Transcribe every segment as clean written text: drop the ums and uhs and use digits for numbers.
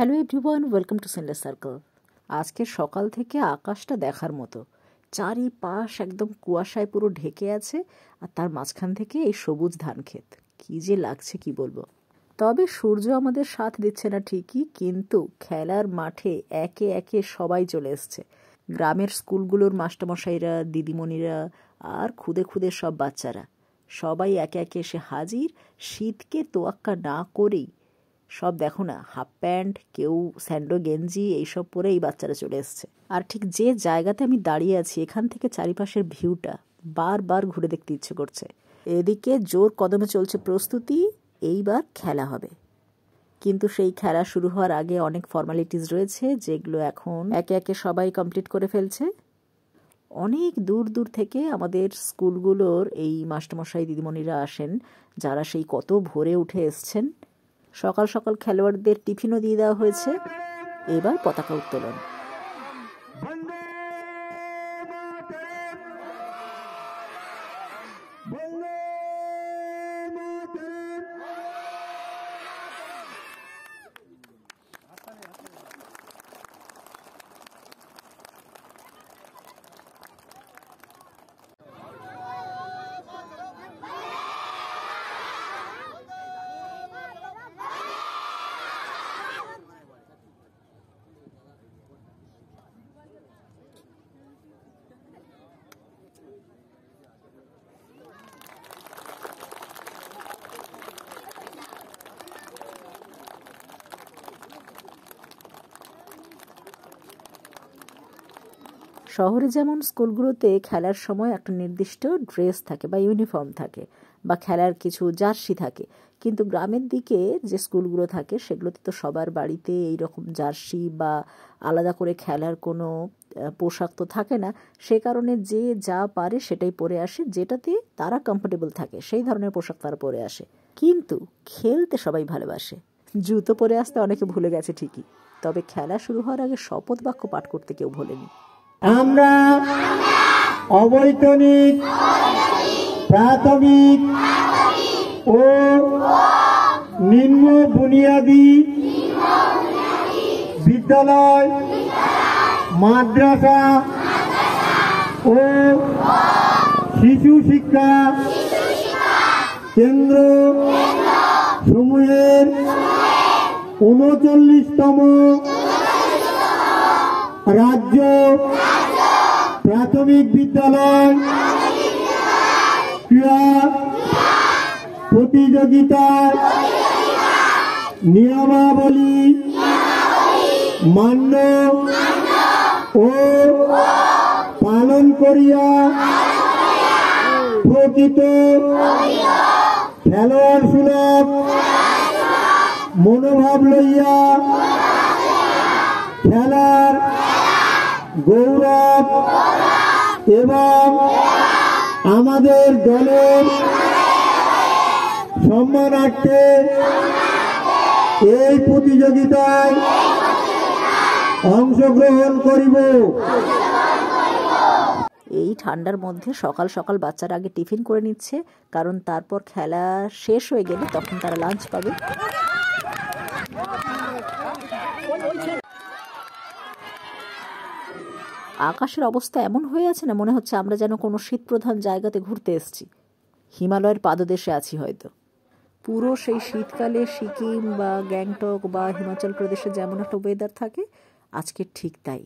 Hello everyone, welcome to sinless circle. আজকে সকাল থেকে আকাশটা দেখার মতো, চারিপাশ একদম কুয়াশায় পুরো ঢেকে আছে, আর তার মাঝখান থেকে এই সবুজ ধান ক্ষেত, কী যে লাগছে কি বলবো। তবে সূর্য আমাদের সাথ দিচ্ছে না ঠিকই, কিন্তু খেলার মাঠে একে একে সবাই চলে এসছে। গ্রামের স্কুলগুলোর মাস্টারমশাইরা, দিদিমণিরা আর খুদে খুদে সব বাচ্চারা সবাই একে একে এসে হাজির। শীতকে তোয়াক্কা না করেই সব দেখো না, হাফ প্যান্ট, কেউ স্যান্ডো গেঞ্জি এইসব পরে এই বাচ্চারা চলে এসছে। আর ঠিক যে জায়গাতে আমি দাঁড়িয়ে আছি, এখান থেকে চারিপাশের ভিউটা বারবার ঘুরে দেখতে ইচ্ছে করছে। এদিকে জোর কদমে চলছে প্রস্তুতি, এইবার খেলা হবে। কিন্তু সেই খেলা শুরু হওয়ার আগে অনেক ফর্মালিটিস রয়েছে, যেগুলো এখন একে একে সবাই কমপ্লিট করে ফেলছে। অনেক দূর দূর থেকে আমাদের স্কুলগুলোর এই মাস্টারমশাই দিদিমণিরা আসেন, যারা সেই কত ভোরে উঠে এসছেন। সকাল সকাল খেলোয়াড়দের টিফিনও দিয়ে দেওয়া হয়েছে। এবার পতাকা উত্তোলন। শহরে যেমন স্কুলগুলোতে খেলার সময় একটা নির্দিষ্ট ড্রেস থাকে বা ইউনিফর্ম থাকে, বা খেলার কিছু জার্সি থাকে, কিন্তু গ্রামের দিকে যে স্কুলগুলো থাকে সেগুলোতে তো সবার বাড়িতে এইরকম জার্সি বা আলাদা করে খেলার কোনো পোশাক তো থাকে না। সে কারণে যে যা পারে সেটাই পরে আসে, যেটাতে তারা কমফোর্টেবল থাকে সেই ধরনের পোশাক তারা পরে আসে। কিন্তু খেলতে সবাই ভালোবাসে। জুতো পরে আসতে অনেকে ভুলে গেছে ঠিকই, তবে খেলা শুরু হওয়ার আগে শপথ বাক্য পাঠ করতে কেউ ভোলেনি। আমরা অবৈতনিক প্রাথমিক ও নিম্ন বুনিয়াদী বিদ্যালয়, মাদ্রাসা ও শিশু শিক্ষা কেন্দ্র সমূহের ৩৯তম রাজ্য প্রাথমিক বিদ্যালয় ক্রীড়া প্রতিযোগিতার নিয়মাবলী মান্য ও পালন করিয়া প্রকৃত খেলোয়াড় সুলভ মনোভাব লইয়া খেলার গৌরব এবং আমাদের দলের সম্মানার্থে এই প্রতিযোগিতায় অংশগ্রহণ করিব। এই ঠান্ডার মধ্যে সকাল সকাল বাচ্চারা আগে টিফিন করে নিচ্ছে, কারণ তারপর খেলা শেষ হয়ে গেলে তখন তারা লাঞ্চ পাবে। আকাশের অবস্থা এমন হয়ে আছে না, মনে হচ্ছে আমরা যেন কোনো শীতপ্রধান জায়গাতে ঘুরতে এসেছি, হিমালয়ের পাদদেশে আছি হয়তো। পুরো সেই শীতকালে সিকিম বা গ্যাংটক বা হিমাচল প্রদেশে যেমন একটা ওয়েদার থাকে, আজকে ঠিক তাই।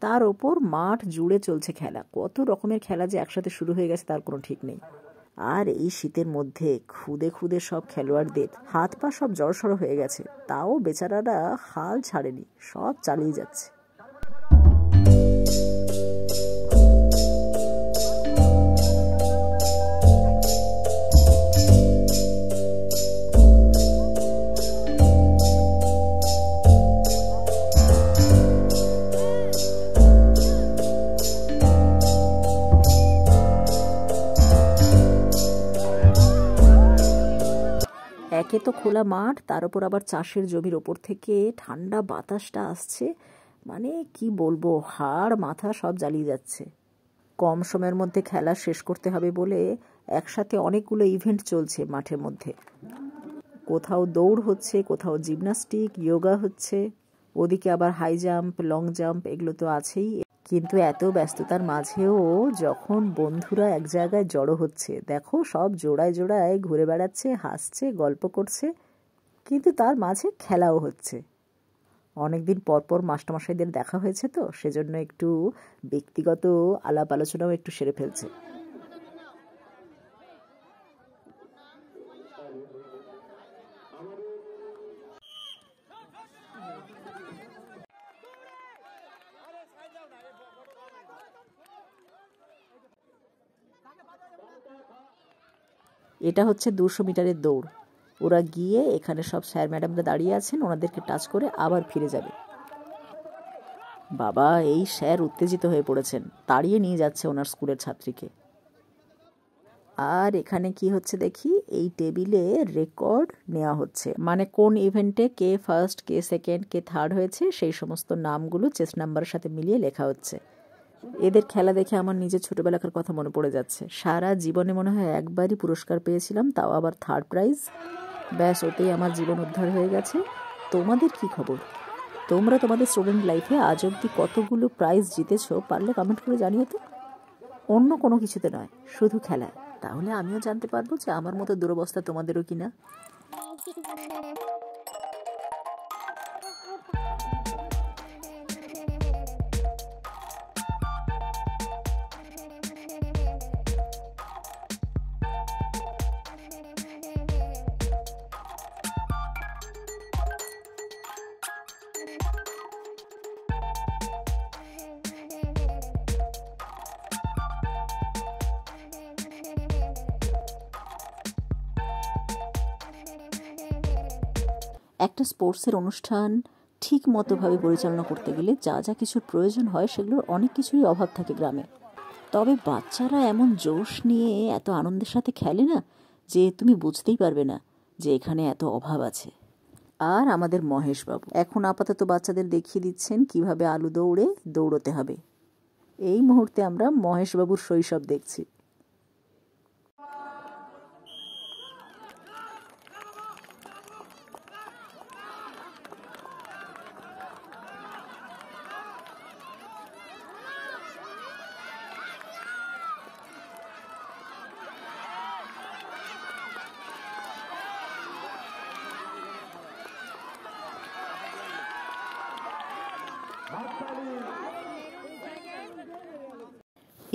তার ওপর মাঠ জুড়ে চলছে খেলা, কত রকমের খেলা যে একসাথে শুরু হয়ে গেছে তার কোনো ঠিক নেই। আর এই শীতের মধ্যে খুদে খুদে সব খেলোয়াড়দের হাত পা সব জড়সড় হয়ে গেছে, তাও বেচারারা হাল ছাড়েনি, সব চালিয়ে যাচ্ছে। একে তো খোলা মাঠ, তার উপর আবার চাষের জমির ওপর থেকে ঠান্ডা বাতাসটা আসছে, মানে কি বলবো, হাড় মাথা সব জ্বালিয়ে যাচ্ছে। কম সময়ের মধ্যে খেলা শেষ করতে হবে বলে একসাথে অনেকগুলো ইভেন্ট চলছে মাঠের মধ্যে। কোথাও দৌড় হচ্ছে, কোথাও জিমনাস্টিক, যোগা হচ্ছে, ওদিকে আবার হাই জাম্প, লং জাম্প, এগুলো তো আছেই। কিন্তু এত ব্যস্ততার মাঝেও যখন বন্ধুরা এক জায়গায় জড়ো হচ্ছে, দেখো সব জোড়ায় জোড়ায় ঘুরে বেড়াচ্ছে, হাসছে, গল্প করছে, কিন্তু তার মাঝে খেলাও হচ্ছে। অনেকদিন পরপর মাস্টারমশাইদের দেখা হয়েছে, তো সেজন্য একটু ব্যক্তিগত আলাপ আলোচনাও একটু সেরে ফেলছে। এটা হচ্ছে 200 মিটারের দৌড়। ওরা গিয়ে এখানে সব স্যার ম্যাডামরা দাঁড়িয়ে আছেন, ওনাদেরকে টাচ করে আবার ফিরে যাবে। বাবা, এই স্যার উত্তেজিত হয়ে পড়েছেন, তাড়িয়ে নিয়ে যাচ্ছে ওনার স্কুলের ছাত্রীকে। আর এখানে কি হচ্ছে দেখি, এই টেবিলে রেকর্ড নেওয়া হচ্ছে, মানে কোন ইভেন্টে কে ফার্স্ট, কে সেকেন্ড, কে থার্ড হয়েছে সেই সমস্ত নামগুলো চেস্ট নাম্বারের সাথে মিলিয়ে লেখা হচ্ছে। এদের খেলা দেখে আমার নিজের ছোটবেলাকার কথা মনে পড়ে যাচ্ছে। সারা জীবনে মনে হয় একবারই পুরস্কার পেয়েছিলাম, তাও আবার থার্ড প্রাইজ। ব্যাস, ওতেই আমার জীবন উদ্ধার হয়ে গেছে। তোমাদের কি খবর? তোমরা তোমাদের স্টুডেন্ট লাইফে আজ অব্দি কতগুলো প্রাইজ জিতেছো, পারলে কমেন্ট করে জানিও তো। অন্য কোনো কিছুতে নয়, শুধু খেলায়। তাহলে আমিও জানতে পারবো যে আমার মতো দুরবস্থা তোমাদেরও কিনা। একটা স্পোর্টসের অনুষ্ঠান ঠিক মতোভাবে পরিচালনা করতে গেলে যা যা কিছুর প্রয়োজন হয় সেগুলোর অনেক কিছুরই অভাব থাকে গ্রামে। তবে বাচ্চারা এমন জোশ নিয়ে এত আনন্দের সাথে খেলে না, যে তুমি বুঝতেই পারবে না যে এখানে এত অভাব আছে। আর আমাদের মহেশবাবু এখন আপাতত বাচ্চাদের দেখিয়ে দিচ্ছেন কিভাবে আলু দৌড়ে দৌড়তে হবে। এই মুহূর্তে আমরা মহেশবাবুর শৈশব দেখছি।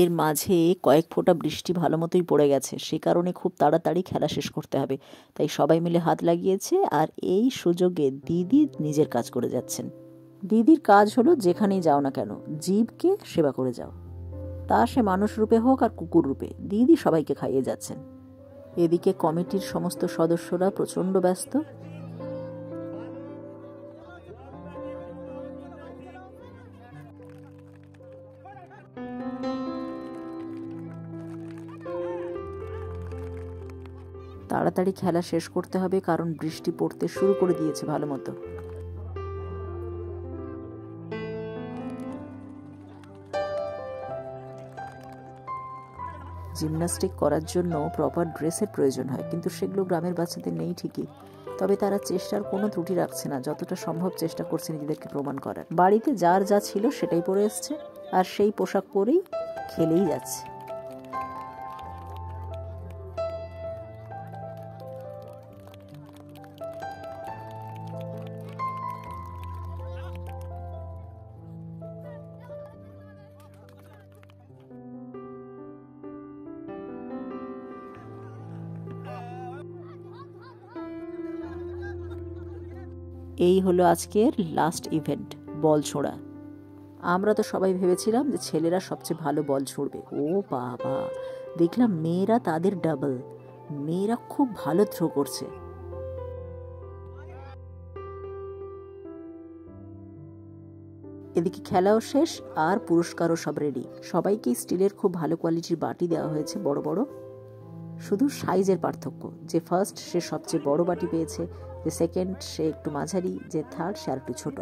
এর মাঝে কয়েক ফোঁটা বৃষ্টি ভালো মতোই পড়ে গেছে, সে কারণে খুব তাড়াতাড়ি খেলা শেষ করতে হবে। তাই সবাই মিলে হাত লাগিয়েছে, আর এই সুযোগে দিদি নিজের কাজ করে যাচ্ছেন। দিদির কাজ হলো যেখানেই যাও না কেন জীবকে সেবা করে যাও, তা সে মানুষ রূপে হোক আর কুকুর রূপে। দিদি সবাইকে খাইয়ে যাচ্ছেন। এদিকে কমিটির সমস্ত সদস্যরা প্রচণ্ড ব্যস্ত। তাড়াতাড়ি খেলা শেষ করতে হবে, কারণ বৃষ্টি পড়তে শুরু করে দিয়েছে ভালো মতো। জিমন্যাস্টিক করার জন্য প্রপার ড্রেসের প্রয়োজন হয়, কিন্তু সেগুলো গ্রামের বাচ্চাদের নেই ঠিকই। তবে তারা চেষ্টার কোনো ত্রুটি রাখছে না, যতটা সম্ভব চেষ্টা করছে নিজেদেরকে প্রমাণ করার। বাড়িতে যার যা ছিল সেটাই পরে এসছে, আর সেই পোশাক পরেই খেলেই যাচ্ছে। এই হলো আজকের লাস্ট ইভেন্ট, বল ছোঁড়া। আমরা তো সবাই ভেবেছিলাম যে ছেলেরা সবচেয়ে ভালো বল ছুঁড়বে। ও বাবা, দেখলাম মেয়েরা তাদের ডাবল। মেয়েরা খুব ভালো থ্রো করছে। এদিকে খেলাও শেষ আর পুরস্কারও সব রেডি। সবাইকে স্টিলের খুব ভালো কোয়ালিটির বাটি দেওয়া হয়েছে, বড় বড়। শুধু সাইজের পার্থক্য, যে ফার্স্ট সে সবচেয়ে বড় বাটি পেয়েছে, যে সেকেন্ড সে একটু মাঝারি, যে থার্ড সে আর একটু ছোট।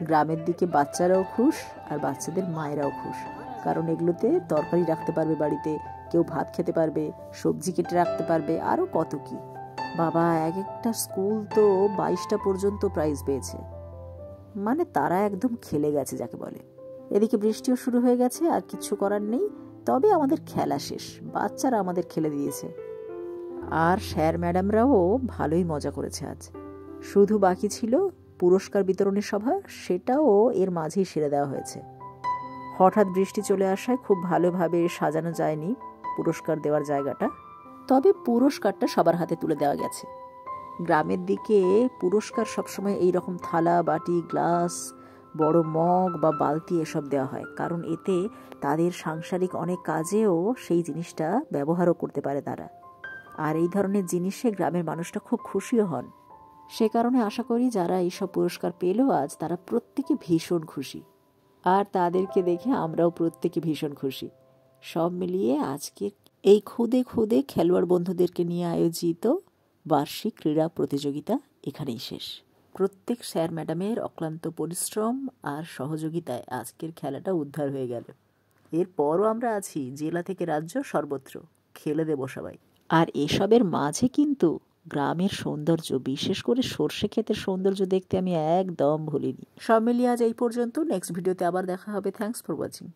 গ্রামের দিকে বাচ্চারাও খুশ আর বাচ্চাদের মায়েরাও খুশ, কারণ এগুলোতে তরকারি রাখতে পারবে বাড়িতে, কেউ ভাত খেতে পারবে, সবজি কেটে রাখতে পারবে, আরও কত কি। বাবা, এক একটা স্কুল তো 22টা পর্যন্ত প্রাইজ পেয়েছে, মানে তারা একদম খেলে গেছে যাকে বলে। এদিকে বৃষ্টিও শুরু হয়ে গেছে, আর কিচ্ছু করার নেই। তবে আমাদের খেলা শেষ, বাচ্চারা আমাদের খেলে দিয়েছে। আর স্যার ম্যাডামরাও ভালোই মজা করেছে আজ। শুধু বাকি ছিল পুরস্কার বিতরণী সভা, সেটাও এর মাঝেই সেরে দেওয়া হয়েছে। হঠাৎ বৃষ্টি চলে আসায় খুব ভালোভাবে সাজানো যায়নি পুরস্কার দেওয়ার জায়গাটা, তবে পুরস্কারটা সবার হাতে তুলে দেওয়া গেছে। গ্রামের দিকে পুরস্কার সবসময় এইরকম থালা, বাটি, গ্লাস, বড় মগ বা বালতি এসব দেওয়া হয়, কারণ এতে তাদের সাংসারিক অনেক কাজেও সেই জিনিসটা ব্যবহারও করতে পারে তারা। আর এই ধরনের জিনিসে গ্রামের মানুষটা খুব খুশিও হন। সে কারণে আশা করি যারা এইসব পুরস্কার পেল আজ, তারা প্রত্যেকে ভীষণ খুশি, আর তাদেরকে দেখে আমরাও প্রত্যেকে ভীষণ খুশি। সব মিলিয়ে আজকে এই খুদে খুদে খেলোয়াড় বন্ধুদেরকে নিয়ে আয়োজিত বার্ষিক ক্রীড়া প্রতিযোগিতা এখানেই শেষ। প্রত্যেক স্যার ম্যাডামের অক্লান্ত পরিশ্রম আর সহযোগিতায় আজকের খেলাটা উদ্ধার হয়ে গেল। এরপরও আমরা আছি, জেলা থেকে রাজ্য সর্বত্র খেলে দেব সবাই। আর এসবের মাঝে কিন্তু গ্রামের সৌন্দর্য, বিশেষ করে সর্ষে ক্ষেতের সৌন্দর্য দেখতে আমি একদম ভুলিনি। সব মিলিয়ে আজ এই পর্যন্ত। নেক্সট ভিডিওতে আবার দেখা হবে। Thanks for watching.